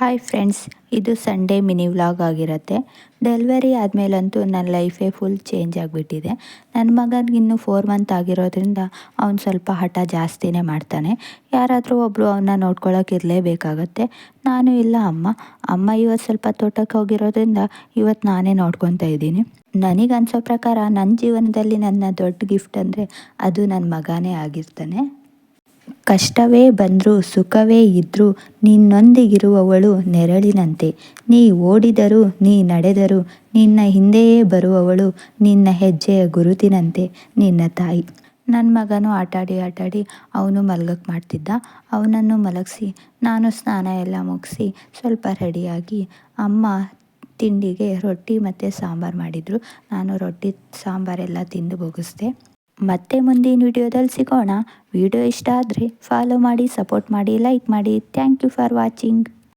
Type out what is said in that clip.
Hi friends, ಇದು Sunday mini vlog ಆಗಿರುತ್ತೆ. Delivery ಆದಮೇಲಂತೂ ನನ್ನ ಲೈಫೇ ಫುಲ್ ಚೇಂಜ್ ಆಗಿಬಿಟ್ಟಿದೆ. ನನ್ನ ಮಗನಿಗೆ ಇನ್ನೂ 4 ಮಂತ್ ಆಗಿರೋದ್ರಿಂದ ಅವ್ನು ಸ್ವಲ್ಪ ಹಠ ಜಾಸ್ತಿನೇ ಮಾಡ್ತಾನೆ. ಯಾರಾದರೂ ಒಬ್ಬರು ಅವನ್ನ ನೋಡ್ಕೊಳ್ಳೋಕೆ ಇರಲೇಬೇಕಾಗತ್ತೆ. ನಾನು ಇಲ್ಲ ಅಮ್ಮ ಇವತ್ತು ಸ್ವಲ್ಪ ತೋಟಕ್ಕೆ ಹೋಗಿರೋದ್ರಿಂದ ಇವತ್ತು ನಾನೇ ನೋಡ್ಕೊತಾ ಇದ್ದೀನಿ. ನನಗನ್ಸೋ ಪ್ರಕಾರ ನನ್ನ ಜೀವನದಲ್ಲಿ ನನ್ನ ದೊಡ್ಡ ಗಿಫ್ಟ್ ಅಂದರೆ ಅದು ನನ್ನ ಮಗನೇ ಆಗಿರ್ತಾನೆ. ಕಷ್ಟವೇ ಬಂದರೂ ಸುಖವೇ ಇದ್ದರೂ ನಿನ್ನೊಂದಿಗಿರುವವಳು ನೆರಳಿನಂತೆ. ನೀ ಓಡಿದರೂ ನೀ ನಡೆದರೂ ನಿನ್ನ ಹಿಂದೆಯೇ ಬರುವವಳು ನಿನ್ನ ಹೆಜ್ಜೆಯ ಗುರುತಿನಂತೆ ನಿನ್ನ ತಾಯಿ. ನನ್ನ ಮಗನೂ ಆಟಾಡಿ ಅವನು ಮಲಗಕ್ಕೆ ಮಾಡ್ತಿದ್ದ. ಅವನನ್ನು ಮಲಗಿಸಿ ನಾನು ಸ್ನಾನ ಎಲ್ಲ ಮುಗಿಸಿ ಸ್ವಲ್ಪ ರೆಡಿಯಾಗಿ ಅಮ್ಮ ತಿಂಡಿಗೆ ರೊಟ್ಟಿ ಮತ್ತು ಸಾಂಬಾರು ಮಾಡಿದರು. ನಾನು ರೊಟ್ಟಿ ಸಾಂಬಾರೆಲ್ಲ ತಿಂದು ಮುಗಿಸ್ದೆ. ಮತ್ತೆ ಮುಂದಿನ ವಿಡಿಯೋದಲ್ಲಿ ಸಿಗೋಣ. ವಿಡಿಯೋ ಇಷ್ಟ ಆದರೆ ಫಾಲೋ ಮಾಡಿ, ಸಪೋರ್ಟ್ ಮಾಡಿ, ಲೈಕ್ ಮಾಡಿ. Thank you for watching.